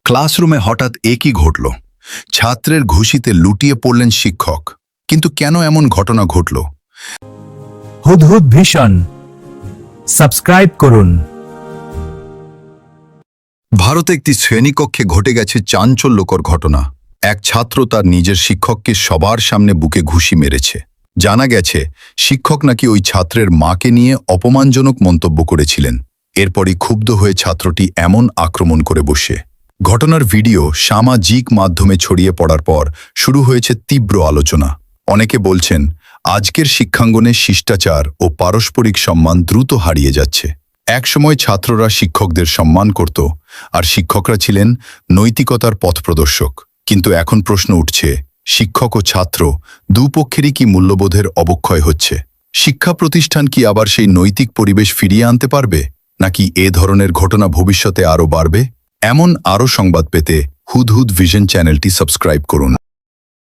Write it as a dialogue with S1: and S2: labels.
S1: ক্লাসরুমে হঠাৎ একই ঘটল। ছাত্রের ঘুষিতে লুটিয়ে পড়লেন শিক্ষক। কিন্তু কেন এমন ঘটনা ঘটল?
S2: হুদহুদ ভিশন সাবস্ক্রাইব করুন।
S1: ভারতে একটি শ্রেণীকক্ষে ঘটে গেছে চাঞ্চল্যকর ঘটনা। এক ছাত্র তার নিজের শিক্ষককে সবার সামনে বুকে ঘুষি মেরেছে। জানা গেছে শিক্ষক নাকি ওই ছাত্রের মাকে নিয়ে অপমানজনক মন্তব্য করেছিলেন। এরপরই ক্ষুব্ধ হয়ে ছাত্রটি এমন আক্রমণ করে বসে। ঘটনার ভিডিও সামাজিক মাধ্যমে ছড়িয়ে পড়ার পর শুরু হয়েছে তীব্র আলোচনা। অনেকে বলছেন আজকের শিক্ষাঙ্গনে শিষ্টাচার ও পারস্পরিক সম্মান দ্রুত হারিয়ে যাচ্ছে। একসময় ছাত্ররা শিক্ষকদের সম্মান করত, আর শিক্ষকরা ছিলেন নৈতিকতার পথপ্রদর্শক। কিন্তু এখন প্রশ্ন উঠছে, শিক্ষক ও ছাত্র দুপক্ষেরই কি মূল্যবোধের অবক্ষয় হচ্ছে? শিক্ষা প্রতিষ্ঠান কি আবার সেই নৈতিক পরিবেশ ফিরিয়ে আনতে পারবে, নাকি এ ধরনের ঘটনা ভবিষ্যতে আরও বাড়বে? এমন আরও সংবাদ পেতে হুদহুদ ভিশন চ্যানেলটি সাবস্ক্রাইব করুন।